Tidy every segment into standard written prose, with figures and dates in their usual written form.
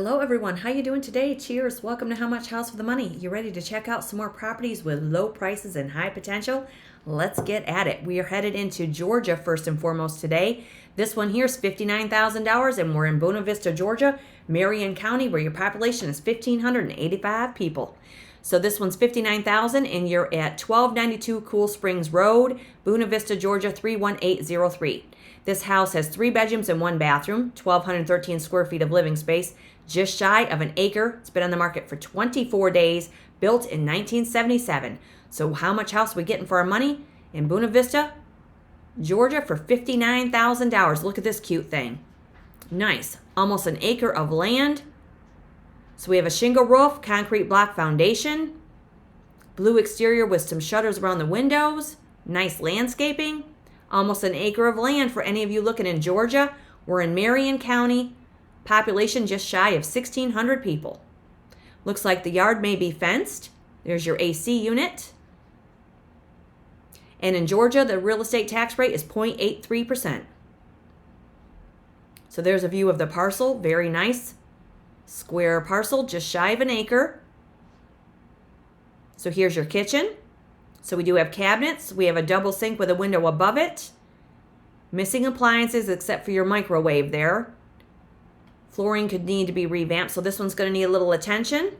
Hello everyone, how you doing today? Cheers, welcome to How Much House for the Money. You ready to check out some more properties with low prices and high potential? Let's get at it. We are headed into Georgia first and foremost today. This one here is $59,000 and we're in Buena Vista, Georgia, Marion County, where your population is 1,585 people. So this one's $59,000 and you're at 1292 Cool Springs Road, Buena Vista, Georgia 31803. This house has 3 bedrooms and 1 bathroom, 1,213 square feet of living space, just shy of an acre. It's been on the market for 24 days, built in 1977. So how much house are we getting for our money in Buena Vista, Georgia for $59,000? Look at this cute thing. Nice. Almost an acre of land. So we have a shingle roof, concrete block foundation, blue exterior with some shutters around the windows, nice landscaping. Almost an acre of land for any of you looking in Georgia. We're in Marion County, population just shy of 1,600 people. Looks like the yard may be fenced. There's your AC unit. And in Georgia, the real estate tax rate is 0.83%. So there's a view of the parcel. Very nice. Square parcel, just shy of an acre. So here's your kitchen. So we do have cabinets. We have a double sink with a window above it. Missing appliances except for your microwave there. Flooring could need to be revamped, so this one's going to need a little attention.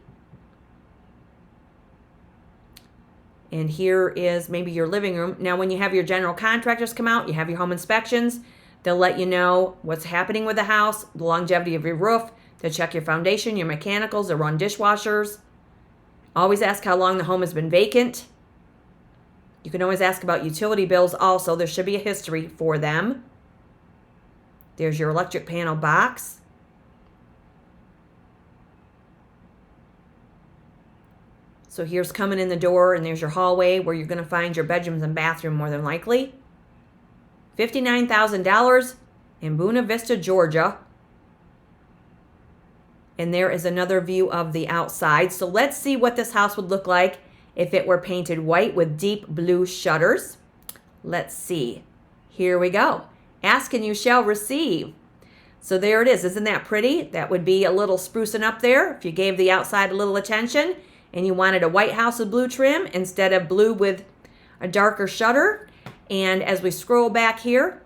And here is maybe your living room. Now when you have your general contractors come out, you have your home inspections, they'll let you know what's happening with the house, the longevity of your roof. They'll check your foundation, your mechanicals, they'll run dishwashers. Always ask how long the home has been vacant. You can always ask about utility bills also. There should be a history for them. There's your electric panel box. So here's coming in the door, and there's your hallway where you're going to find your bedrooms and bathroom more than likely. $59,000 in Buena Vista, Georgia. And there is another view of the outside. So let's see what this house would look like if it were painted white with deep blue shutters. Let's see. Here we go. Ask and you shall receive. So there it is. Isn't that pretty? That would be a little sprucing up there if you gave the outside a little attention and you wanted a white house with blue trim instead of blue with a darker shutter. And as we scroll back here,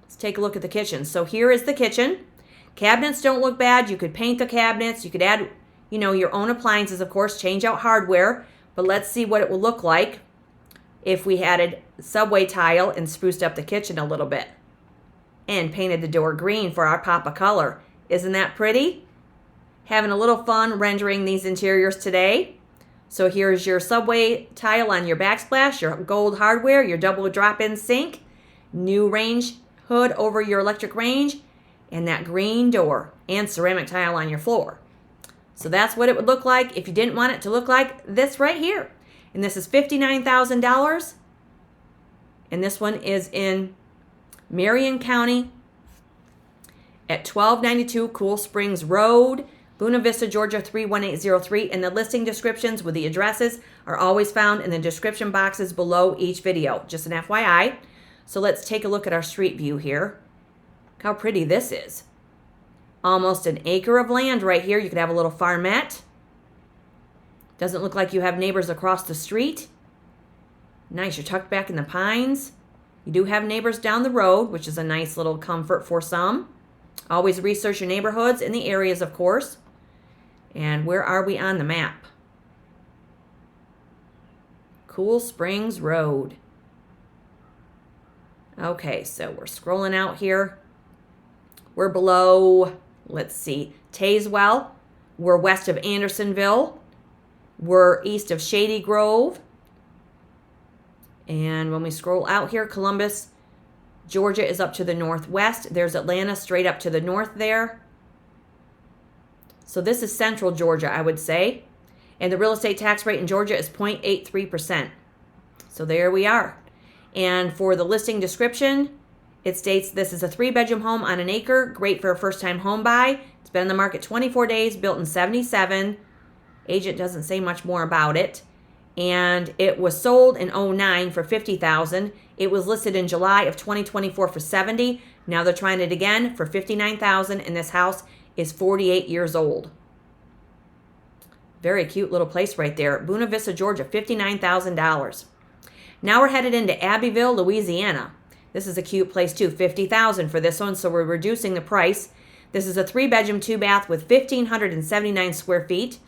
let's take a look at the kitchen. So here is the kitchen. Cabinets don't look bad. You could paint the cabinets. You could add your own appliances, of course, change out hardware, but let's see what it will look like if we added subway tile and spruced up the kitchen a little bit and painted the door green for our pop of color. Isn't that pretty? Having a little fun rendering these interiors today. So here's your subway tile on your backsplash, your gold hardware, your double drop-in sink, new range hood over your electric range, and that green door and ceramic tile on your floor. So that's what it would look like if you didn't want it to look like this right here. And this is $59,000. And this one is in Marion County at 1292 Cool Springs Road, Buena Vista, Georgia 31803. And the listing descriptions with the addresses are always found in the description boxes below each video. Just an FYI. So let's take a look at our street view here. Look how pretty this is. Almost an acre of land right here. You could have a little farmette. Doesn't look like you have neighbors across the street. Nice, you're tucked back in the pines. You do have neighbors down the road, which is a nice little comfort for some. Always research your neighborhoods and the areas, of course. And where are we on the map? Cool Springs Road. Okay, so we're scrolling out here. We're below, let's see, Tazewell. We're west of Andersonville. We're east of Shady Grove. And when we scroll out here, Columbus, Georgia is up to the northwest. There's Atlanta straight up to the north there. So this is central Georgia, I would say. And the real estate tax rate in Georgia is 0.83%. So there we are. And for the listing description, it states this is a 3-bedroom home on an acre, great for a first-time home buy. It's been on the market 24 days, built in 77. Agent doesn't say much more about it. And it was sold in 2009 for $50,000. It was listed in July of 2024 for $70,000. Now they're trying it again for $59,000, and this house is 48 years old. Very cute little place right there. Buena Vista, Georgia, $59,000. Now we're headed into Abbeville, Louisiana. This is a cute place too, $50,000 for this one, so we're reducing the price. This is a 3-bedroom, 2-bath with 1,579 square feet.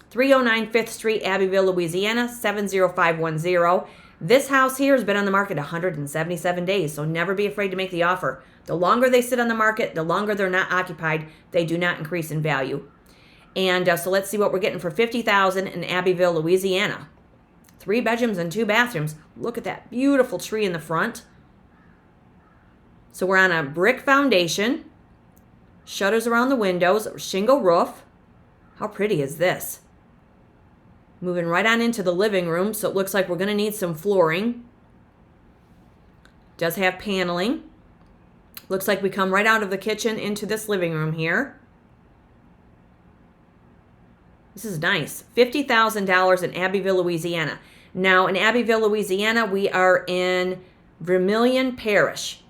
309 5th Street, Abbeville, Louisiana, 70510. This house here has been on the market 177 days, so never be afraid to make the offer. The longer they sit on the market, the longer they're not occupied, they do not increase in value. And so let's see what we're getting for $50,000 in Abbeville, Louisiana. 3 bedrooms and 2 bathrooms. Look at that beautiful tree in the front. So we're on a brick foundation. Shutters around the windows, shingle roof. How pretty is this? Moving right on into the living room, so it looks like we're going to need some flooring. Does have paneling. Looks like we come right out of the kitchen into this living room here. This is nice. $50,000 in Abbeville, Louisiana. Now, in Abbeville, Louisiana, we are in Vermillion Parish.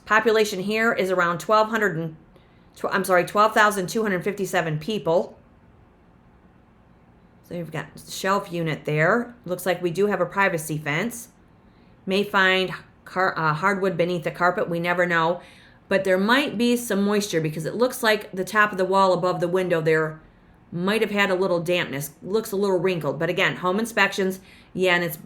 Population here is around 12,257 people. So you've got a shelf unit there. Looks like we do have a privacy fence. May find hardwood beneath the carpet. We never know. But there might be some moisture because it looks like the top of the wall above the window there might have had a little dampness. Looks a little wrinkled. But again, home inspections, yeah, and it's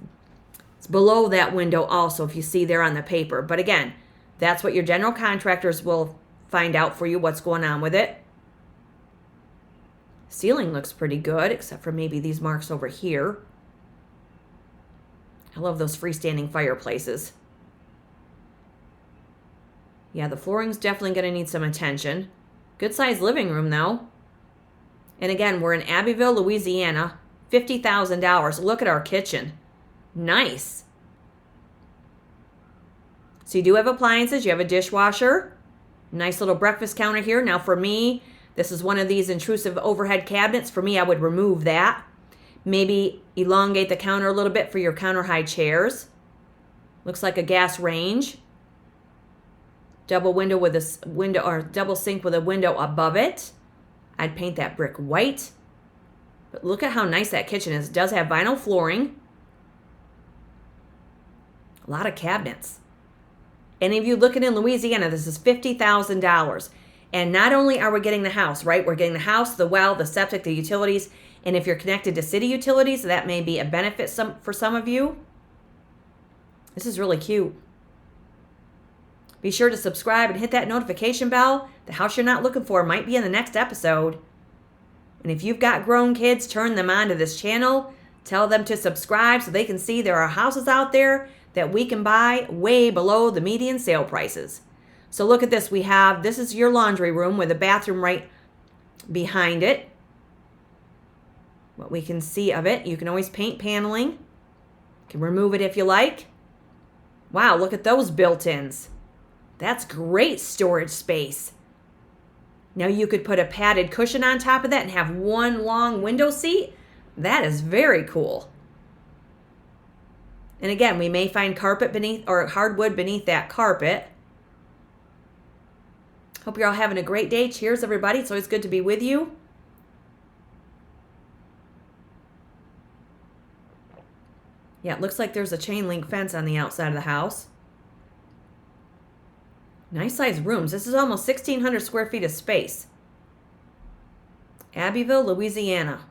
below that window also if you see there on the paper. But again, that's what your general contractors will find out for you, what's going on with it. Ceiling looks pretty good, except for maybe these marks over here. I love those freestanding fireplaces. Yeah, the flooring's definitely going to need some attention. Good sized living room, though. And again, we're in Abbeville, Louisiana. $50,000. Look at our kitchen. Nice. So you do have appliances. You have a dishwasher. Nice little breakfast counter here. Now for me, this is one of these intrusive overhead cabinets. For me, I would remove that. Maybe elongate the counter a little bit for your counter high chairs. Looks like a gas range. Double window with a window or double sink with a window above it. I'd paint that brick white. But look at how nice that kitchen is. It does have vinyl flooring. A lot of cabinets. Any of you looking in Louisiana, this is $50,000. And not only are we getting the house, right? We're getting the house, the well, the septic, the utilities. And if you're connected to city utilities, that may be a benefit for some of you. This is really cute. Be sure to subscribe and hit that notification bell. The house you're not looking for might be in the next episode. And if you've got grown kids, turn them on to this channel. Tell them to subscribe so they can see there are houses out there that we can buy way below the median sale prices. So look at this. This is your laundry room with a bathroom right behind it. What we can see of it. You can always paint paneling. You can remove it if you like. Wow, look at those built-ins. That's great storage space. Now you could put a padded cushion on top of that and have one long window seat. That is very cool. And again, we may find carpet beneath or hardwood beneath that carpet. Hope you're all having a great day. Cheers, everybody. It's always good to be with you. Yeah, it looks like there's a chain link fence on the outside of the house. Nice sized rooms. This is almost 1,600 square feet of space. Abbeville, Louisiana.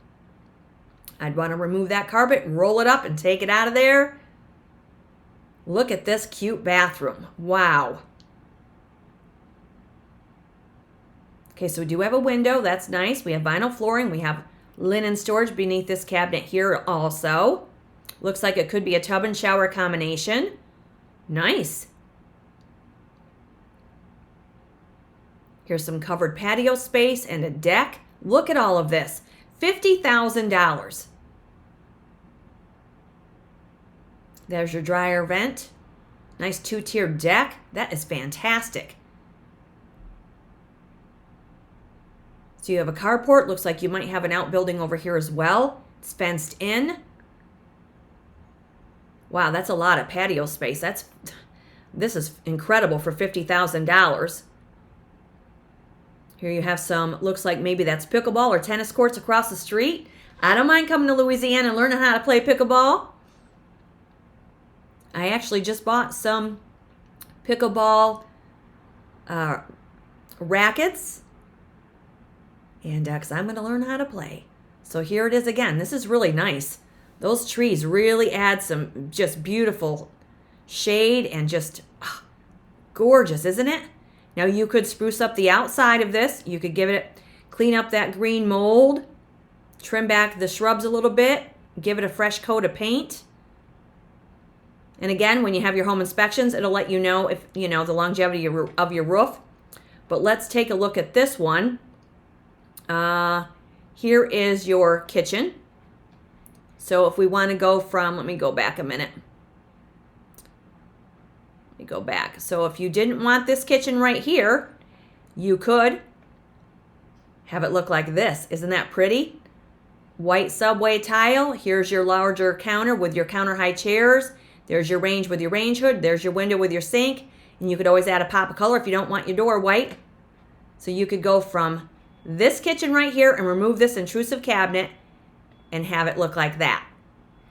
I'd want to remove that carpet, roll it up, and take it out of there. Look at this cute bathroom. Wow. Okay, so we do have a window. That's nice. We have vinyl flooring. We have linen storage beneath this cabinet here also. Looks like it could be a tub and shower combination. Nice. Here's some covered patio space and a deck. Look at all of this. $50,000. There's your dryer vent. Nice 2-tiered deck. That is fantastic. So you have a carport. Looks like you might have an outbuilding over here as well. It's fenced in. Wow, that's a lot of patio space. This is incredible for $50,000. Here you have some, looks like maybe that's pickleball or tennis courts across the street. I don't mind coming to Louisiana and learning how to play pickleball. I actually just bought some pickleball rackets, and because I'm going to learn how to play. So here it is again. This is really nice. Those trees really add some just beautiful shade and just gorgeous, isn't it? Now you could spruce up the outside of this. You could clean up that green mold, trim back the shrubs a little bit, give it a fresh coat of paint. And again, when you have your home inspections, it'll let you know if, the longevity of your roof. But let's take a look at this one. Here is your kitchen. So if we want to go from, let me go back a minute. Let me go back. So if you didn't want this kitchen right here, you could have it look like this. Isn't that pretty? White subway tile. Here's your larger counter with your counter high chairs. There's your range with your range hood. There's your window with your sink. And you could always add a pop of color if you don't want your door white. So you could go from this kitchen right here and remove this intrusive cabinet and have it look like that.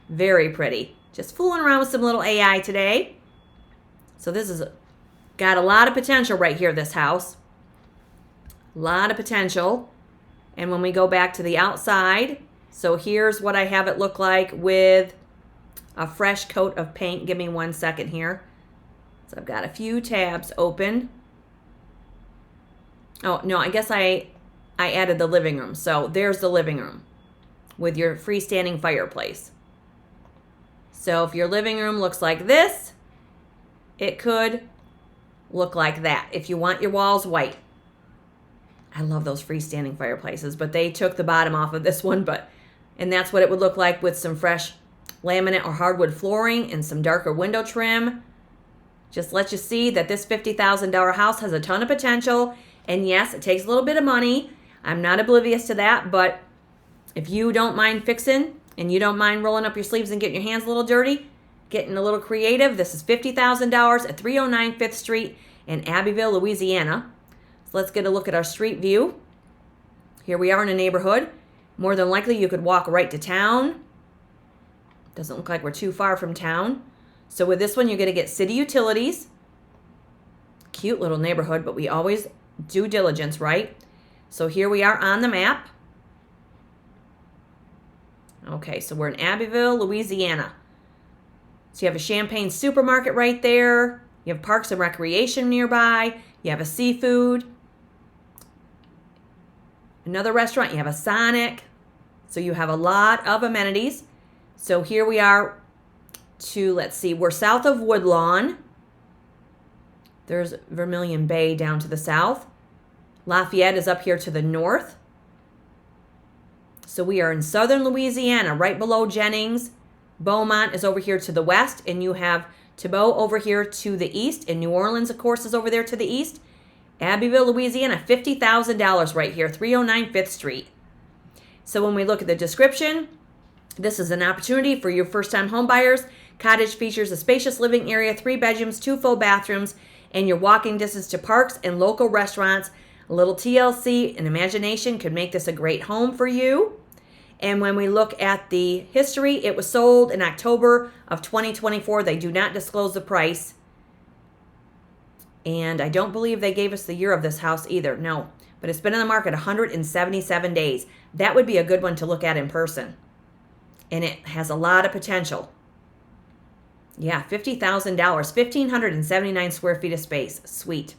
Very pretty. Just fooling around with some little AI today. So this is got a lot of potential right here, this house. A lot of potential. And when we go back to the outside, so here's what I have it look like with a fresh coat of paint. Give me 1 second here. So I've got a few tabs open. Oh, no, I guess I added the living room. So there's the living room with your freestanding fireplace. So if your living room looks like this, it could look like that if you want your walls white. I love those freestanding fireplaces, but they took the bottom off of this one. And that's what it would look like with some fresh laminate or hardwood flooring and some darker window trim. Just let you see that this $50,000 house has a ton of potential. And yes, it takes a little bit of money. I'm not oblivious to that, but if you don't mind fixing and you don't mind rolling up your sleeves and getting your hands a little dirty, getting a little creative, this is $50,000 at 309 5th Street in Abbeville, Louisiana. So let's get a look at our street view. Here we are in a neighborhood. More than likely you could walk right to town. Doesn't look like we're too far from town. So with this one, you're going to get city utilities. Cute little neighborhood, but we always due diligence, right? So here we are on the map. Okay, so we're in Abbeville, Louisiana. So you have a Champagne supermarket right there. You have parks and recreation nearby. You have a seafood. Another restaurant. You have a Sonic. So you have a lot of amenities. So here we are let's see, we're south of Woodlawn. There's Vermillion Bay down to the south. Lafayette is up here to the north. So we are in southern Louisiana, right below Jennings. Beaumont is over here to the west, and you have Thibault over here to the east, and New Orleans, of course, is over there to the east. Abbeville, Louisiana, $50,000 right here, 309 5th Street. So when we look at the description, this is an opportunity for your first-time home buyers. Cottage features a spacious living area, 3 bedrooms, 2 full bathrooms, and your walking distance to parks and local restaurants. A little TLC and imagination could make this a great home for you. And when we look at the history, it was sold in October of 2024. They do not disclose the price. And I don't believe they gave us the year of this house either. No, but it's been on the market 177 days. That would be a good one to look at in person. And it has a lot of potential. Yeah, $50,000, 1,579 square feet of space. Sweet.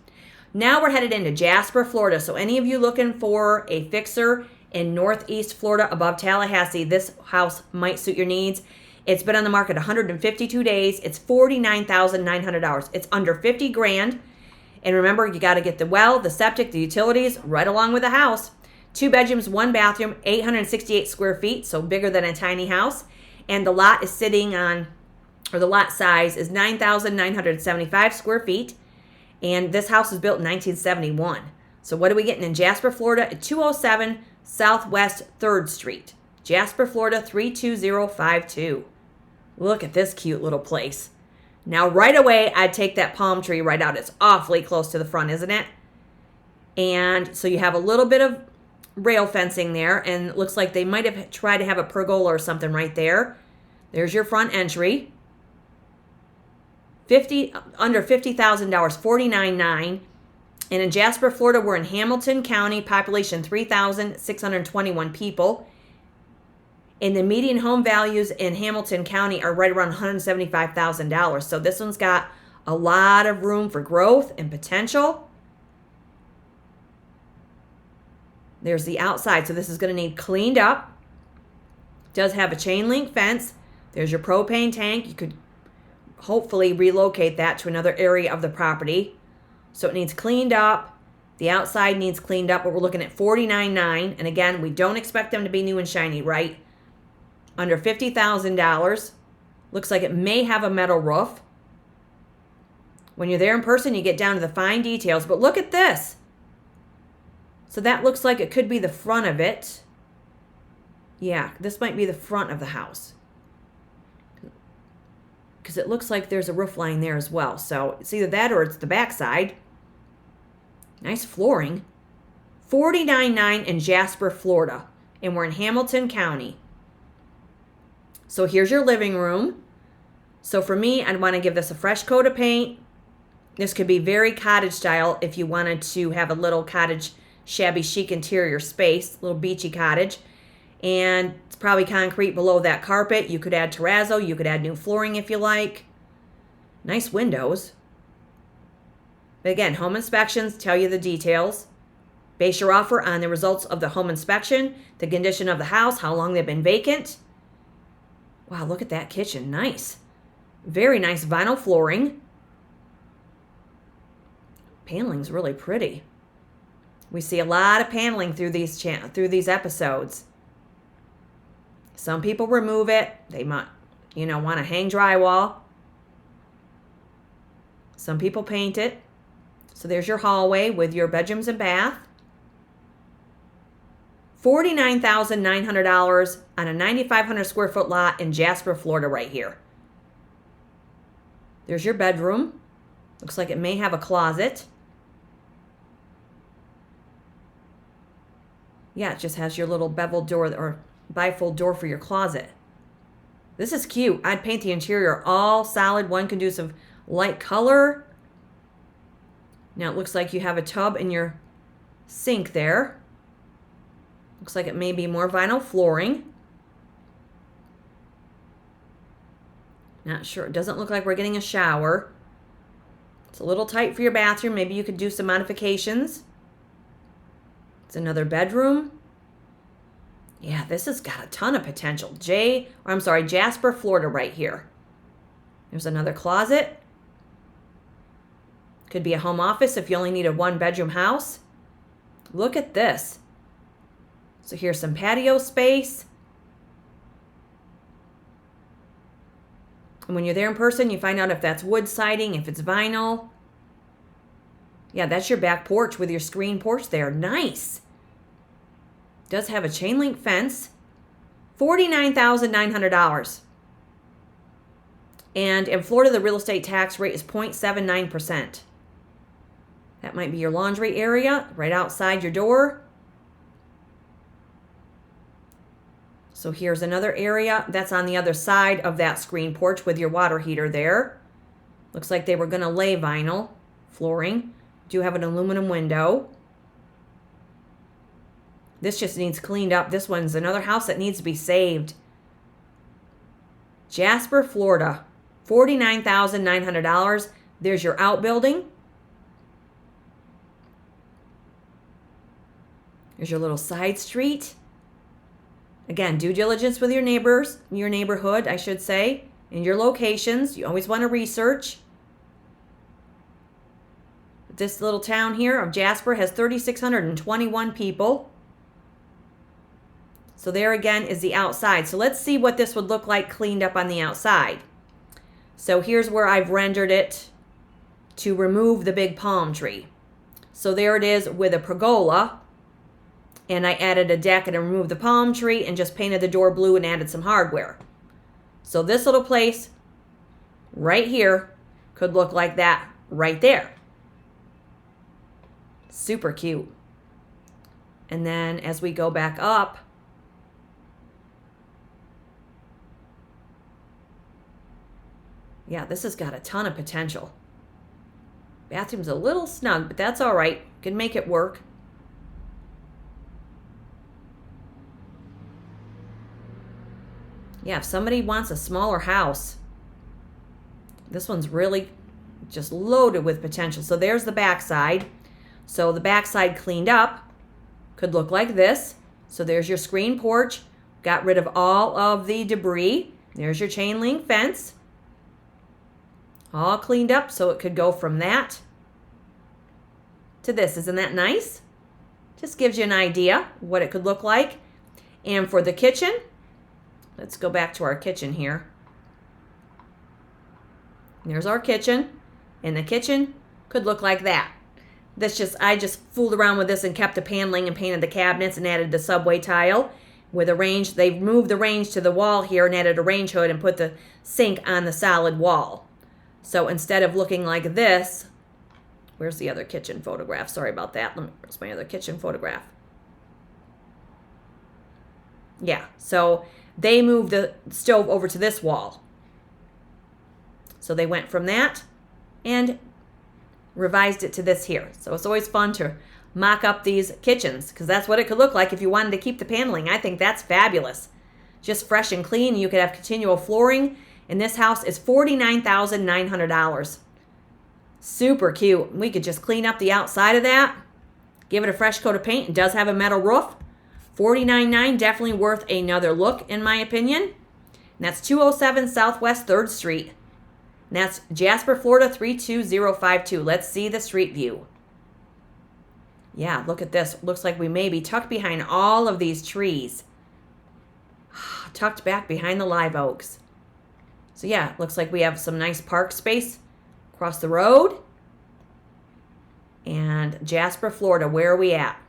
Now we're headed into Jasper, Florida. So any of you looking for a fixer in Northeast Florida above Tallahassee, this house might suit your needs. It's been on the market 152 days. It's $49,900. It's under $50,000. And remember, you got to get the well, the septic, the utilities right along with the house. 2 bedrooms, 1 bathroom, 868 square feet, so bigger than a tiny house. And the lot is sitting on, or the lot size is 9,975 square feet. And this house was built in 1971. So what are we getting in Jasper, Florida? At 207 Southwest 3rd Street. Jasper, Florida, 32052. Look at this cute little place. Now, right away, I'd take that palm tree right out. It's awfully close to the front, isn't it? And so you have a little bit of rail fencing there, and it looks like they might have tried to have a pergola or something right there. There's your front entry. Under $50,000, $49,900. And in Jasper, Florida, we're in Hamilton County, population 3,621 people. And the median home values in Hamilton County are right around $175,000. So this one's got a lot of room for growth and potential. There's the outside. So this is going to need cleaned up. Does have a chain link fence. There's your propane tank. You could hopefully relocate that to another area of the property. So it needs cleaned up. The outside needs cleaned up, but we're looking at $49,900. And again, we don't expect them to be new and shiny, right? Under $50,000. Looks like it may have a metal roof. When you're there in person, you get down to the fine details. But look at this. So that looks like it could be the front of it. Yeah, this might be the front of the house. Because it looks like there's a roof line there as well. So it's either that or it's the backside. Nice flooring. $49,900 in Jasper, Florida. And we're in Hamilton County. So here's your living room. So for me, I'd want to give this a fresh coat of paint. This could be very cottage style if you wanted to have a little cottage, shabby chic interior space. Little beachy cottage. And it's probably concrete below that carpet. You could add terrazzo. You could add new flooring if you like. Nice windows. But again, home inspections tell you the details. Base your offer on the results of the home inspection, the condition of the house, how long they've been vacant. Wow, look at that kitchen. Nice. Very nice vinyl flooring. Paneling's really pretty. We see a lot of paneling through these episodes. Some people remove it. They might, want to hang drywall. Some people paint it. So there's your hallway with your bedrooms and bath. $49,900 on a 9,500 square foot lot in Jasper, Florida right here. There's your bedroom. Looks like it may have a closet. Yeah, it just has your little beveled door or bifold door for your closet. This is cute. I'd paint the interior all solid, one conducive light color. Now it looks like you have a tub in your sink there. Looks like it may be more vinyl flooring. Not sure. It doesn't look like we're getting a shower. It's a little tight for your bathroom. Maybe you could do some modifications. It's another bedroom. Yeah, this has got a ton of potential. Jasper, Florida right here. There's another closet. Could be a home office if you only need a one-bedroom house. Look at this. So here's some patio space. And when you're there in person, you find out if that's wood siding, if it's vinyl. Yeah, that's your back porch with your screen porch there. Nice. Does have a chain link fence. $49,900. And in Florida, the real estate tax rate is 0.79%. That might be your laundry area right outside your door. So here's another area. That's on the other side of that screen porch with your water heater there. Looks like they were going to lay vinyl flooring. Do have an aluminum window. This just needs cleaned up. This one's another house that needs to be saved. Jasper, Florida. $49,900. There's your outbuilding. There's your little side street. Again, due diligence with your neighbors, your neighborhood, I should say, and your locations. You always want to research. This little town here of Jasper has 3,621 people. So there again is the outside. So let's see what this would look like cleaned up on the outside. So here's where I've rendered it to remove the big palm tree. So there it is with a pergola. And I added a deck and I removed the palm tree and just painted the door blue and added some hardware. So this little place right here could look like that right there. Super cute. And then as we go back up, yeah, this has got a ton of potential. Bathroom's a little snug, but that's all right. Can make it work. Yeah, if somebody wants a smaller house, this one's really just loaded with potential. So there's the backside. So the backside cleaned up could look like this. So there's your screen porch. Got rid of all of the debris. There's your chain link fence. All cleaned up, so it could go from that to this. Isn't that nice? Just gives you an idea what it could look like. And for the kitchen, let's go back to our kitchen here. There's our kitchen. And the kitchen could look like that. I just fooled around with this and kept the paneling and painted the cabinets and added the subway tile with a range. They've moved the range to the wall here and added a range hood and put the sink on the solid wall. So instead of looking like this, where's the other kitchen photograph? Sorry about that. Where's my other kitchen photograph? Yeah, so they moved the stove over to this wall. So they went from that and revised it to this here. So it's always fun to mock up these kitchens because that's what it could look like if you wanted to keep the paneling. I think that's fabulous. Just fresh and clean. You could have continual flooring. And this house is $49,900. Super cute. We could just clean up the outside of that, give it a fresh coat of paint. It does have a metal roof. $49,900, definitely worth another look in my opinion. And that's 207 Southwest 3rd Street. And that's Jasper, Florida 32052. Let's see the street view. Yeah, look at this. Looks like we may be tucked behind all of these trees. Tucked back behind the live oaks. So yeah, looks like we have some nice park space across the road. And Jasper, Florida, where are we at?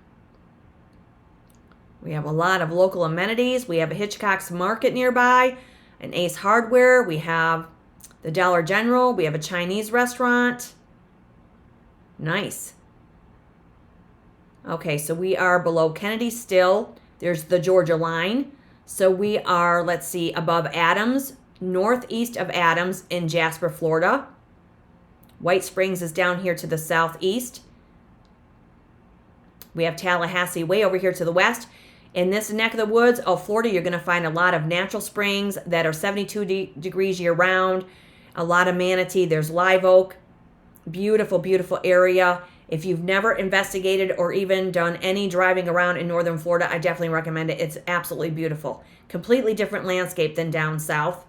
We have a lot of local amenities. We have a Hitchcock's Market nearby, an Ace Hardware. We have the Dollar General. We have a Chinese restaurant. Nice. Okay, so we are below Kennedy still. There's the Georgia line. So we are, let's see, above Adams, northeast of Adams in Jasper, Florida. White Springs is down here to the southeast. We have Tallahassee way over here to the west. In this neck of the woods of Florida, you're going to find a lot of natural springs that are 72 degrees year-round. A lot of manatee. There's live oak. Beautiful, beautiful area. If you've never investigated or even done any driving around in northern Florida, I definitely recommend it. It's absolutely beautiful. Completely different landscape than down south.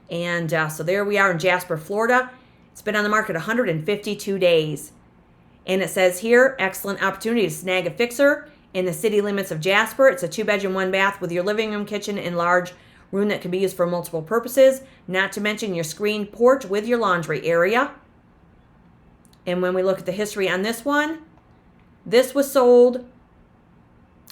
And so there we are in Jasper, Florida. It's been on the market 152 days. And it says here, excellent opportunity to snag a fixer in the city limits of Jasper. It's a 2-bedroom, 1-bath with your living room, kitchen, and large room that can be used for multiple purposes, not to mention your screened porch with your laundry area. And when we look at the history on this one, this was sold,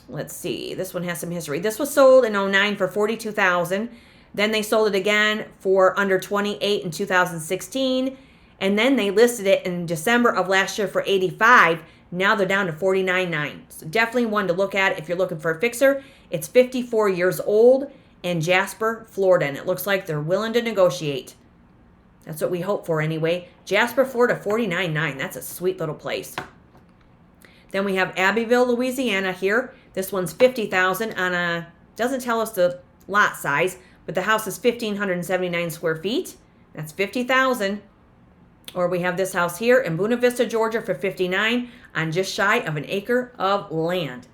let's see, this one has some history. This was sold in 2009 for $42,000. Then they sold it again for under $28,000 in 2016. And then they listed it in December of last year for $85,000. Now they're down to $49,900. So definitely one to look at if you're looking for a fixer. It's 54 years old in Jasper, Florida. And it looks like they're willing to negotiate. That's what we hope for anyway. Jasper, Florida, $49,900. That's a sweet little place. Then we have Abbeville, Louisiana here. This one's $50,000 on a, doesn't tell us the lot size, but the house is 1,579 square feet. That's $50,000. Or we have this house here in Buena Vista, Georgia for $59,000 on just shy of an acre of land.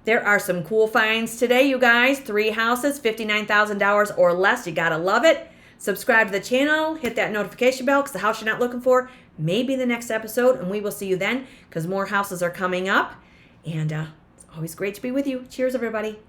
There are some cool finds today, you guys. 3 houses, $59,000 or less. You gotta love it. Subscribe to the channel. Hit that notification bell because the house you're not looking for may be the next episode. And we will see you then because more houses are coming up. And it's always great to be with you. Cheers, everybody.